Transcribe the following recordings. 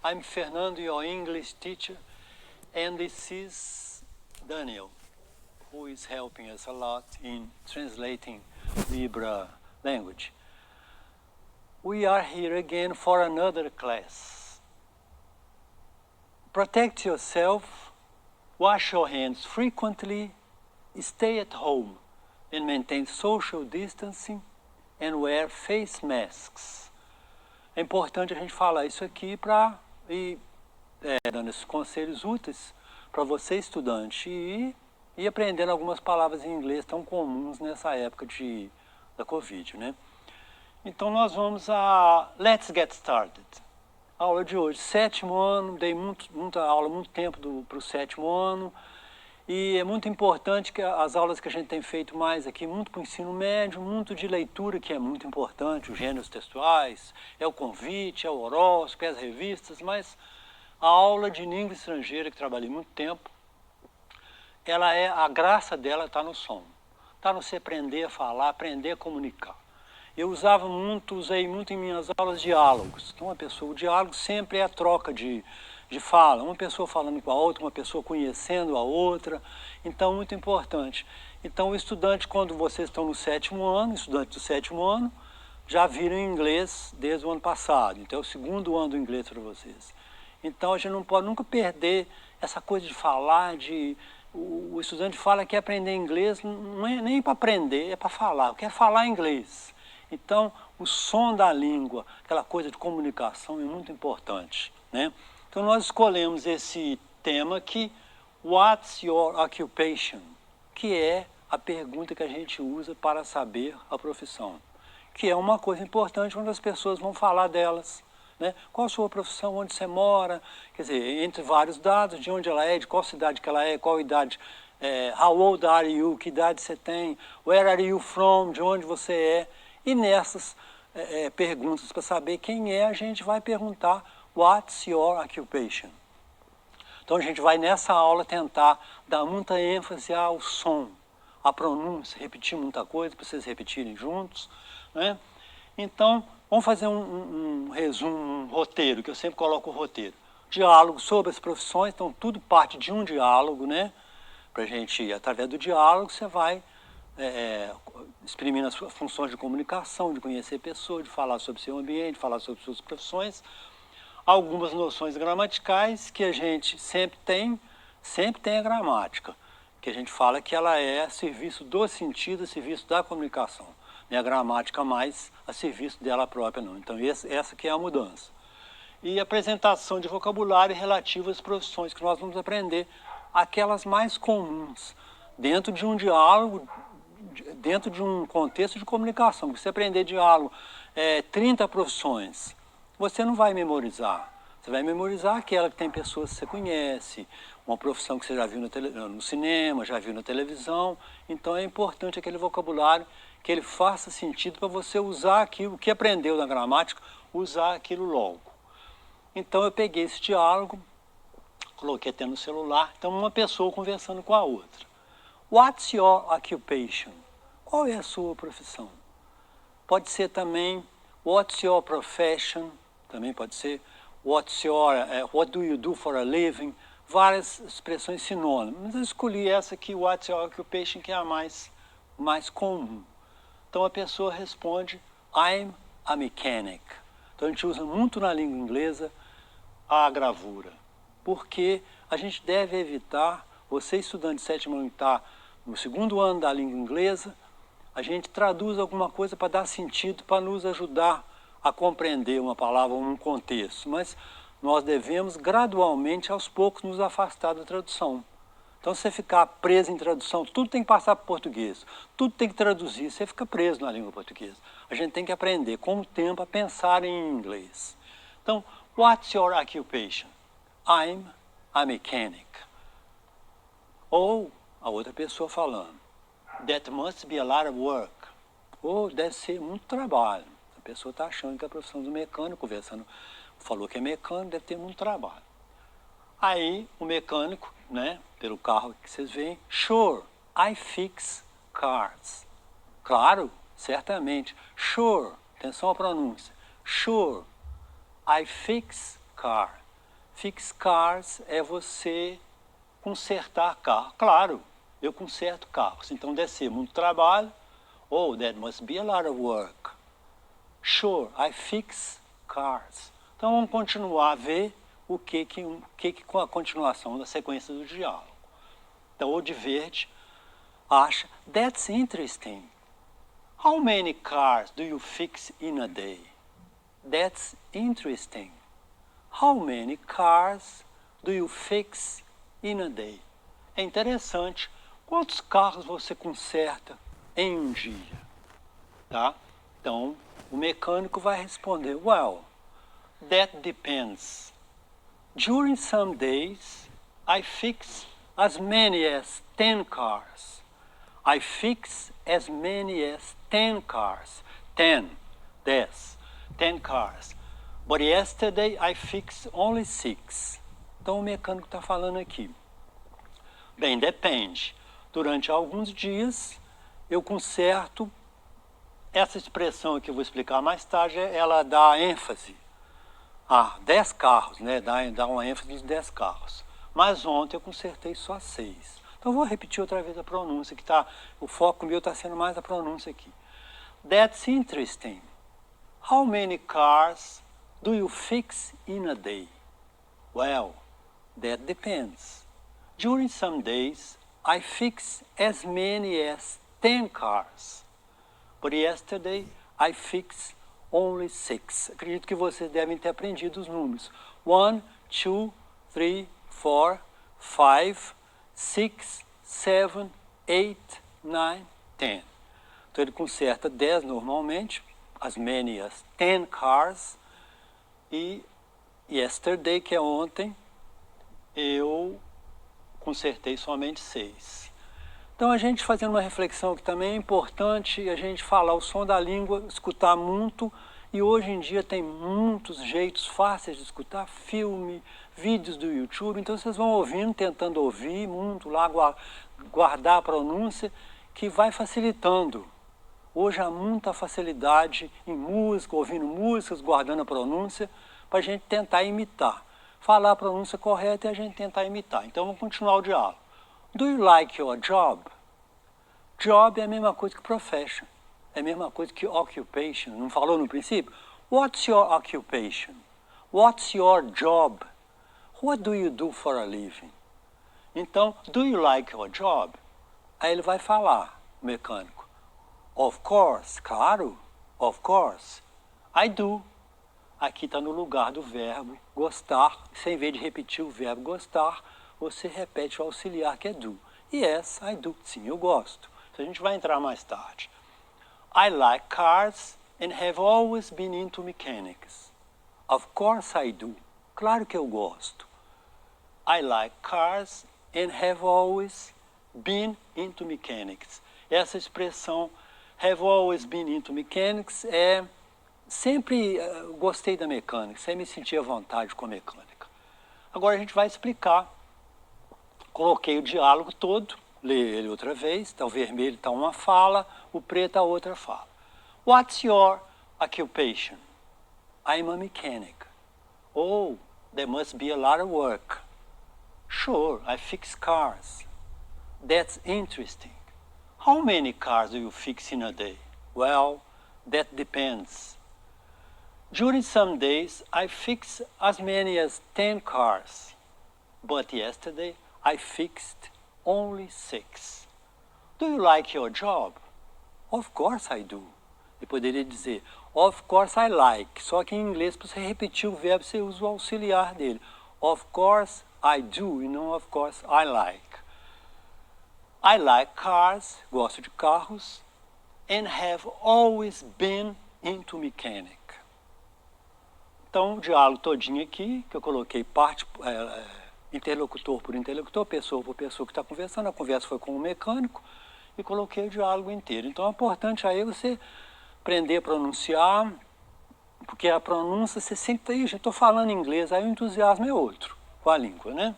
I'm Fernando, your English teacher, and this is Daniel, who is helping us a lot in translating Libra language. We are here again for another class. Protect yourself, wash your hands frequently, stay at home, and maintain social distancing and wear face masks. É importante a gente falar isso aqui para ir dando esses conselhos úteis para você, estudante, e aprendendo algumas palavras em inglês tão comuns nessa época da Covid, né? Então nós vamos a Let's Get Started. A aula de hoje, 7º ano, dei muita aula, muito tempo para o 7º ano, e é muito importante que as aulas que a gente tem feito mais aqui, muito para o ensino médio, muito de leitura, que é muito importante, os gêneros textuais, é o convite, é o horóscopo, é as revistas, mas a aula de língua estrangeira, que trabalhei muito tempo, a graça dela está no som, está no você aprender a falar, aprender a comunicar. Eu usei muito em minhas aulas diálogos. Então, o diálogo sempre é a troca de fala, uma pessoa falando com a outra, uma pessoa conhecendo a outra, então muito importante. Então o estudante, quando vocês estão no 7º ano, estudante do 7º ano, já viram inglês desde o ano passado, então é o 2º ano do inglês para vocês. Então a gente não pode nunca perder essa coisa de falar, o estudante fala que quer aprender inglês, não é nem para aprender, é para falar, quer falar inglês. Então o som da língua, aquela coisa de comunicação é muito importante, né? Então nós escolhemos esse tema aqui, What's your occupation? Que é a pergunta que a gente usa para saber a profissão. Que é uma coisa importante quando as pessoas vão falar delas, né? Qual a sua profissão, onde você mora, quer dizer, entre vários dados, de onde ela é, de qual cidade que ela é, qual idade, how old are you, que idade você tem, where are you from, de onde você é. E nessas perguntas para saber quem é, a gente vai perguntar What's your occupation? Então a gente vai nessa aula tentar dar muita ênfase ao som, à pronúncia, repetir muita coisa para vocês repetirem juntos, né? Então vamos fazer um resumo, um roteiro, que eu sempre coloco o roteiro. Diálogo sobre as profissões, então tudo parte de um diálogo, né? Para a gente, através do diálogo, você vai exprimindo as suas funções de comunicação, de conhecer pessoas, de falar sobre seu ambiente, de falar sobre suas profissões. Algumas noções gramaticais que a gente sempre tem a gramática, que a gente fala que ela é a serviço do sentido, a serviço da comunicação. Não é a gramática mais a serviço dela própria, não. Então essa que é a mudança. E apresentação de vocabulário relativo às profissões que nós vamos aprender, aquelas mais comuns, dentro de um diálogo, dentro de um contexto de comunicação. Se você aprender diálogo, 30 profissões, você não vai memorizar. Você vai memorizar aquela que tem pessoas que você conhece, uma profissão que você já viu no cinema, já viu na televisão. Então é importante aquele vocabulário que ele faça sentido para você usar aquilo que aprendeu na gramática, usar aquilo logo. Então eu peguei esse diálogo, coloquei até no celular, então uma pessoa conversando com a outra. What's your occupation? Qual é a sua profissão? Pode ser também What's your profession? Também pode ser what do you do for a living? Várias expressões sinônimas. Mas eu escolhi essa aqui, What's your occupation, que é a mais comum. Então a pessoa responde I'm a mechanic. Então a gente usa muito na língua inglesa a gravura, porque a gente deve evitar, você estudante de 7º ano que está no 2º ano da língua inglesa, a gente traduz alguma coisa para dar sentido, para nos ajudar a compreender uma palavra ou um contexto, mas nós devemos gradualmente, aos poucos, nos afastar da tradução. Então, se você ficar preso em tradução, tudo tem que passar para o português, tudo tem que traduzir, você fica preso na língua portuguesa. A gente tem que aprender, com o tempo, a pensar em inglês. Então, what's your occupation? I'm a mechanic. Ou a outra pessoa falando, that must be a lot of work. Ou deve ser muito trabalho. A pessoa está achando que é a profissão do mecânico, conversando, falou que é mecânico, deve ter muito trabalho. Aí o mecânico, né, pelo carro que vocês veem, sure, I fix cars. Claro, certamente. Sure, atenção à pronúncia. Sure, I fix car. Fix cars é você consertar carro. Claro, eu conserto carros, então deve ser muito trabalho. Oh, that must be a lot of work. Sure, I fix cars. Então vamos continuar a ver o que com a continuação da sequência do diálogo. Então o de verde acha, that's interesting. How many cars do you fix in a day? That's interesting. How many cars do you fix in a day? É interessante. Quantos carros você conserta em um dia? Tá? Então, o mecânico vai responder, well, that depends. During some days, I fix as many as 10 cars. I fix as many as 10 cars. 10 cars. But yesterday I fixed only 6. Então o mecânico está falando aqui. Bem, depende. Durante alguns dias eu conserto. Essa expressão que eu vou explicar mais tarde, ela dá ênfase a 10 carros, né? Dá uma ênfase nos 10 carros. Mas ontem eu consertei só 6. Então eu vou repetir outra vez a pronúncia, que o foco meu está sendo mais a pronúncia aqui. That's interesting. How many cars do you fix in a day? Well, that depends. During some days, I fix as many as 10 cars. But yesterday, I fixed only 6. Acredito que vocês devem ter aprendido os números. 1, 2, 3, 4, 5, 6, 7, 8, 9, 10. Então ele conserta 10 normalmente, as many as 10 cars, e yesterday, que é ontem, eu consertei somente 6. Então a gente fazendo uma reflexão que também é importante, a gente falar o som da língua, escutar muito, e hoje em dia tem muitos jeitos fáceis de escutar, filme, vídeos do YouTube, então vocês vão ouvindo, tentando ouvir muito lá, guardar a pronúncia, que vai facilitando. Hoje há muita facilidade em música, ouvindo músicas, guardando a pronúncia, para a gente tentar imitar. Falar a pronúncia correta e a gente tentar imitar. Então vamos continuar o diálogo. Do you like your job? Job é a mesma coisa que profession. É a mesma coisa que occupation. Não falou no princípio? What's your occupation? What's your job? What do you do for a living? Então, do you like your job? Aí ele vai falar, o mecânico. Of course, claro, of course, I do. Aqui está no lugar do verbo gostar. Sem vez de repetir o verbo gostar, você repete o auxiliar que é do. Yes, I do. Sim, eu gosto. Isso a gente vai entrar mais tarde. I like cars and have always been into mechanics. Of course I do. Claro que eu gosto. I like cars and have always been into mechanics. Essa expressão have always been into mechanics é sempre gostei da mecânica, sempre me senti à vontade com a mecânica. Agora a gente vai explicar. Coloquei o diálogo todo, lê ele outra vez, tá, o vermelho está uma fala, o preto a outra fala. What's your occupation? I'm a mechanic. Oh, there must be a lot of work. Sure, I fix cars. That's interesting. How many cars do you fix in a day? Well, that depends. During some days, I fix as many as 10 cars. But yesterday, I fixed only 6. Do you like your job? Of course I do. Eu poderia dizer, of course I like. Só que em inglês, para você repetir o verbo, você usa o auxiliar dele. Of course I do, e não of course I like. I like cars, gosto de carros, and have always been into mechanic. Então, o diálogo todinho aqui, que eu coloquei parte, interlocutor por interlocutor, pessoa por pessoa que está conversando, a conversa foi com o mecânico, e coloquei o diálogo inteiro. Então, é importante aí você aprender a pronunciar, porque a pronúncia, você sempre, já estou falando inglês, aí o entusiasmo é outro, com a língua, né?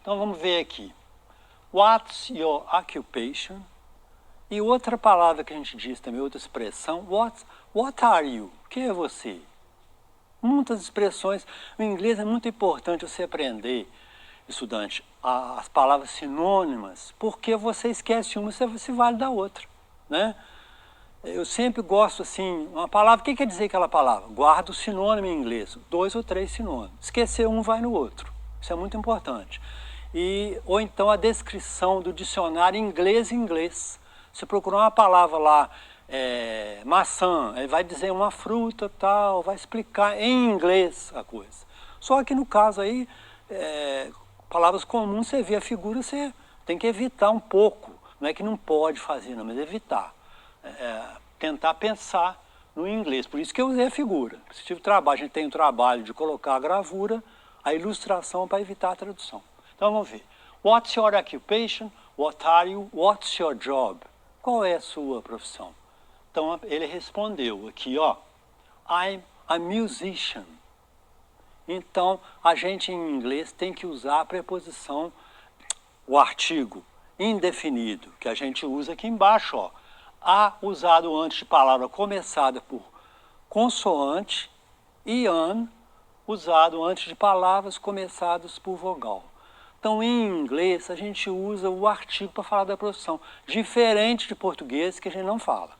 Então, vamos ver aqui. What's your occupation? E outra palavra que a gente diz também, outra expressão, what are you? Quem é você? muitas expressões. O inglês é muito importante você aprender, estudante, as palavras sinônimas, porque você esquece uma e você se vale da outra, né? Eu sempre gosto assim, uma palavra, o que quer dizer aquela palavra? Guarda o sinônimo em inglês, 2 ou 3 sinônimos. Esquecer um, vai no outro. Isso é muito importante. Ou então a descrição do dicionário inglês. Você procurar uma palavra lá, maçã, ele vai dizer uma fruta tal, vai explicar em inglês a coisa. Só que no caso aí, palavras comuns, você vê a figura, você tem que evitar um pouco. Não é que não pode fazer, não, mas evitar. Tentar pensar no inglês. Por isso que eu usei a figura. Se tive trabalho, a gente tem o trabalho de colocar a gravura, a ilustração para evitar a tradução. Então vamos ver. What's your occupation? What are you? What's your job? Qual é a sua profissão? Então ele respondeu aqui, ó. I'm a musician. Então a gente em inglês tem que usar a preposição, o artigo indefinido, que a gente usa aqui embaixo, ó. A usado antes de palavra começada por consoante e an usado antes de palavras começadas por vogal. Então, em inglês, a gente usa o artigo para falar da profissão, diferente de português, que a gente não fala.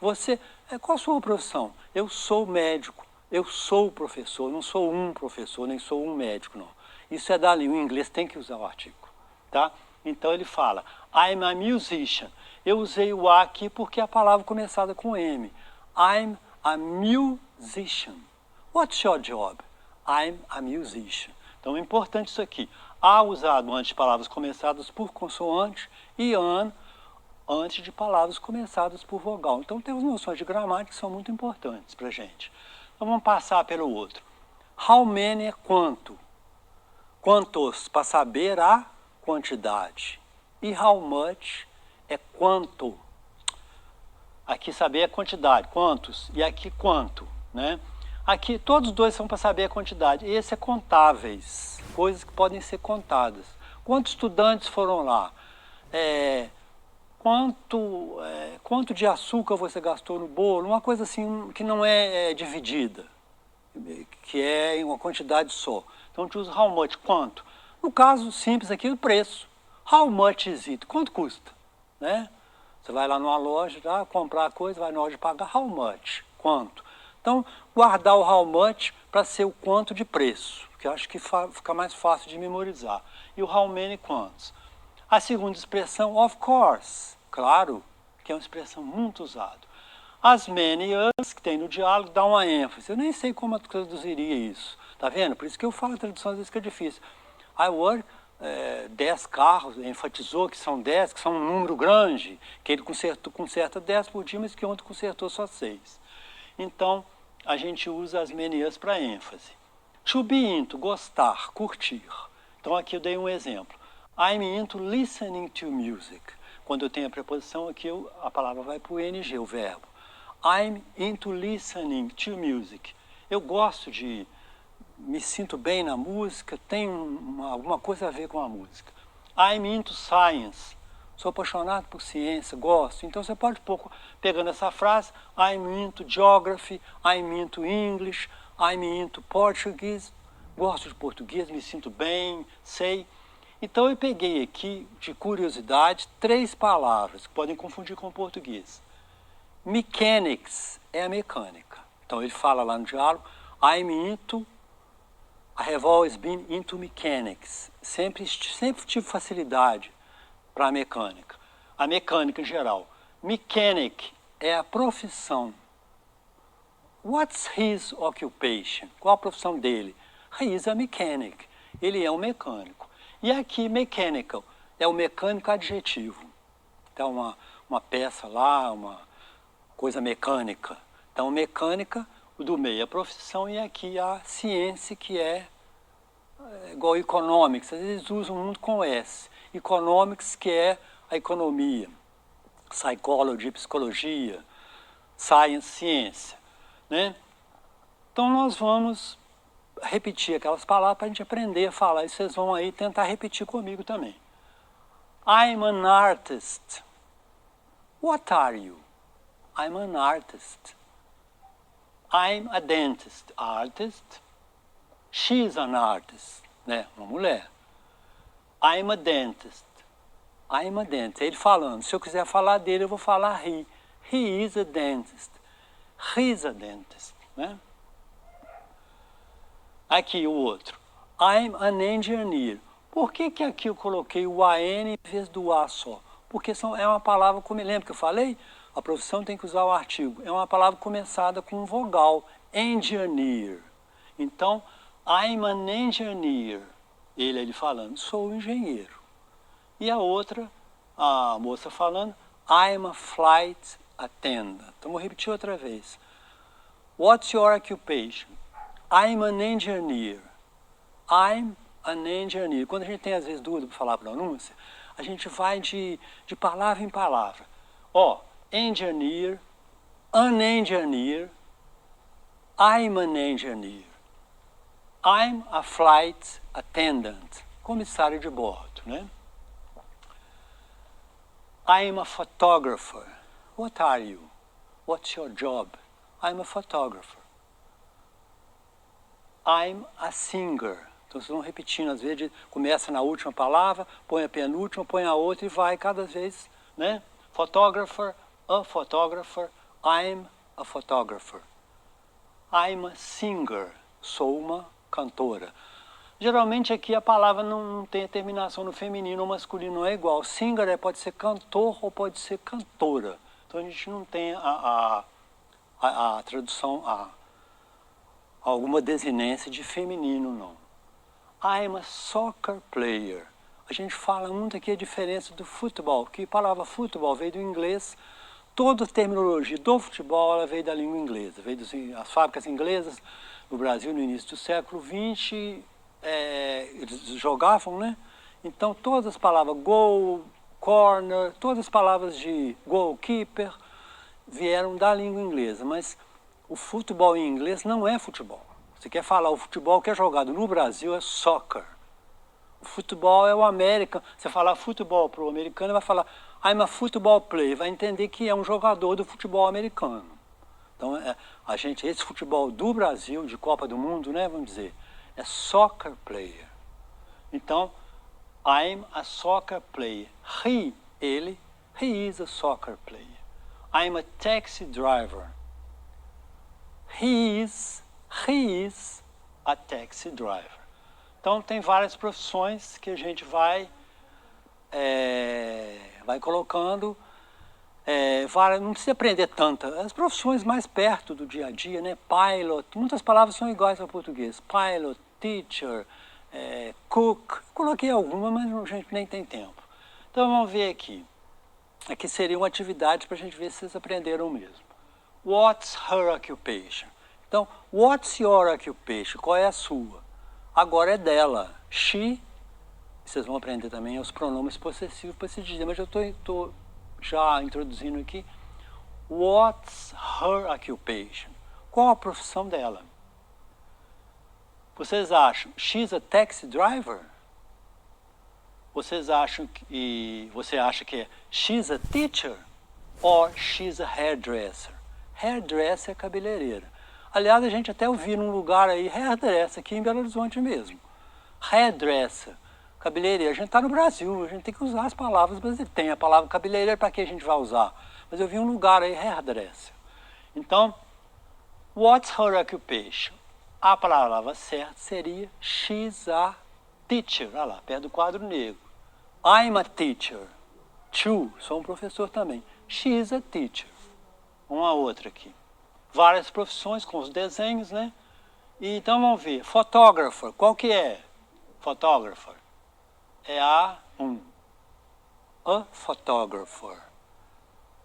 Você, qual a sua profissão? Eu sou médico, eu sou professor, não sou um professor, nem sou um médico, não. Isso é da língua, o inglês tem que usar o artigo, tá? Então, ele fala, I'm a musician. Eu usei o a aqui porque a palavra começada com M. I'm a musician. What's your job? I'm a musician. Então é importante isso aqui. A usado antes de palavras começadas por consoante e an antes de palavras começadas por vogal. Então temos noções de gramática que são muito importantes para a gente. Então vamos passar pelo outro. How many é quanto? Quantos, para saber a quantidade. E how much é quanto. Aqui saber a quantidade, quantos, e aqui quanto, né? Aqui todos os dois são para saber a quantidade. Esse é contáveis, coisas que podem ser contadas. Quantos estudantes foram lá? Quanto de açúcar você gastou no bolo? Uma coisa assim que não é dividida, que é em uma quantidade só. Então a gente usa how much, quanto. No caso simples aqui, o preço. How much is it? Quanto custa? Né? Você vai lá numa loja, comprar a coisa, vai na hora de pagar, how much? Quanto? Então, guardar o how much para ser o quanto de preço, que eu acho que fica mais fácil de memorizar. E o how many, quantos. A segunda expressão, of course, claro, que é uma expressão muito usada. As many as, que tem no diálogo, dá uma ênfase. Eu nem sei como eu traduziria isso. Tá vendo? Por isso que eu falo a tradução às vezes que é difícil. I work 10 carros, enfatizou que são 10, que são um número grande, que ele conserta 10 por dia, mas que ontem consertou só 6. Então, a gente usa as many-as para ênfase. To be into, gostar, curtir. Então, aqui eu dei um exemplo. I'm into listening to music. Quando eu tenho a preposição aqui, a palavra vai para o ing, o verbo. I'm into listening to music. Eu gosto de... me sinto bem na música, tem alguma coisa a ver com a música. I'm into science. Sou apaixonado por ciência, gosto. Então você pode pegando essa frase, I'm into geography, I'm into English, I'm into Portuguese. Gosto de português, me sinto bem, sei. Então eu peguei aqui, de curiosidade, 3 palavras que podem confundir com o português. Mechanics é a mecânica. Então ele fala lá no diálogo, I'm into... I have always been into mechanics. Sempre tive facilidade para a mecânica. A mecânica em geral. Mechanic é a profissão. What's his occupation? Qual a profissão dele? He is a mechanic. Ele é um mecânico. E aqui, mechanical, é o mecânico adjetivo. Então, uma peça lá, uma coisa mecânica. Então, mecânica, o do meio, a profissão, e aqui a ciência, que é igual economics. Às vezes usam muito com S. Economics, que é a economia. Psychology, psicologia. Science, ciência. Né? Então, nós vamos repetir aquelas palavras para a gente aprender a falar. E vocês vão aí tentar repetir comigo também. I'm an artist. What are you? I'm an artist. I'm a dentist. Artist. She's an artist. Né? Uma mulher. I'm a dentist. I'm a dentist. Ele falando. Se eu quiser falar dele, eu vou falar he. He is a dentist. He's a dentist. Né? Aqui o outro. I'm an engineer. Por que aqui eu coloquei o AN em vez do A só? Porque é uma palavra, lembra que eu falei? A profissão tem que usar o artigo. É uma palavra começada com um vogal. Engineer. Então, I'm an engineer. Ele falando, sou engenheiro. E a outra, a moça falando, I'm a flight attendant. Então, vou repetir outra vez. What's your occupation? I'm an engineer. I'm an engineer. Quando a gente tem, às vezes, dúvida para falar a pronúncia, a gente vai de palavra em palavra. Engineer, an engineer, I'm an engineer. I'm a flight attendant, comissário de bordo, né? I'm a photographer. What are you? What's your job? I'm a photographer. I'm a singer. Então vocês vão repetindo, às vezes começa na última palavra, põe a penúltima, põe a outra e vai cada vez, né? Photographer, a photographer, I'm a photographer. I'm a singer, sou uma cantora. Geralmente aqui a palavra não tem a terminação no feminino ou masculino, não é igual. Singer pode ser cantor ou pode ser cantora. Então a gente não tem a tradução, alguma desinência de feminino, não. I'm a soccer player. A gente fala muito aqui a diferença do futebol, que a palavra futebol veio do inglês, toda a terminologia do futebol ela veio da língua inglesa, veio das fábricas inglesas no Brasil no início do século XX, eles jogavam, né? Então todas as palavras goal, corner, todas as palavras de goalkeeper vieram da língua inglesa, mas o futebol em inglês não é futebol. Você quer falar o futebol que é jogado no Brasil é soccer. O futebol é o American. Você falar futebol para o americano, ele vai falar I'm a football player. Vai entender que é um jogador do futebol americano. Então, esse futebol do Brasil, de Copa do Mundo, né, vamos dizer, é soccer player. Então, I'm a soccer player. He is a soccer player. I'm a taxi driver. He is a taxi driver. Então, tem várias profissões que a gente vai colocando. Não precisa aprender tanta. As profissões mais perto do dia a dia, né? Pilot, muitas palavras são iguais ao português. Pilot, teacher, cook. Coloquei alguma, mas a gente nem tem tempo. Então, vamos ver aqui. Aqui seriam atividades para a gente ver se vocês aprenderam mesmo. What's her occupation? Então, what's your occupation? Qual é a sua? Agora é dela. She, vocês vão aprender também os pronomes possessivos para se dizer, mas eu estou já introduzindo aqui. What's her occupation? Qual a profissão dela? Vocês acham, she's a taxi driver? Você acha que é she's a teacher? Or she's a hairdresser? Hairdresser é cabeleireira. Aliás, a gente até ouviu num lugar aí, hairdresser, aqui em Belo Horizonte mesmo. Hairdresser, cabeleireira. A gente está no Brasil, a gente tem que usar as palavras, mas tem a palavra cabeleireira, para que a gente vai usar? Mas eu vi um lugar aí, hairdresser. Então, what's her occupation? A palavra certa seria she's a teacher. Olha lá, perto do quadro negro. I'm a teacher. Too, sou um professor também. She's a teacher. Uma outra aqui. Várias profissões com os desenhos, né? E, então vamos ver. Photographer, qual que é? Photographer. É A1. A photographer.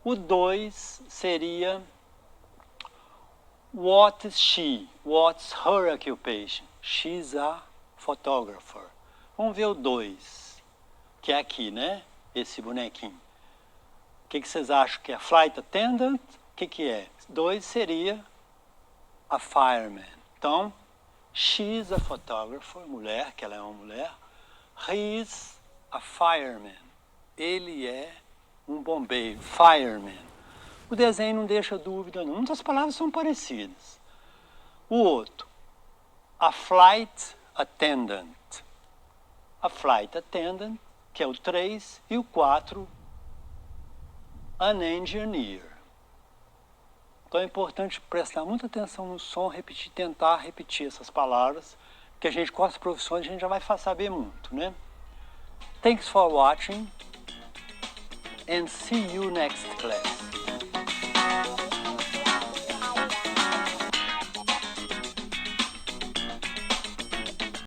O 2 seria what is she? What's her occupation? She's a photographer. Vamos ver o 2, que é aqui, né? Esse bonequinho. O que vocês acham que é? Flight attendant? O que é? 2 seria a fireman. Então, she's a photographer, mulher, que ela é uma mulher. He's a fireman. Ele é um bombeiro, fireman. O desenho não deixa dúvida, não. Muitas palavras são parecidas. O outro, a flight attendant. A flight attendant, que é o 3, e o 4, an engineer. Então é importante prestar muita atenção no som, tentar repetir essas palavras, que a gente com as profissões a gente já vai saber muito, né? Thanks for watching and see you next class.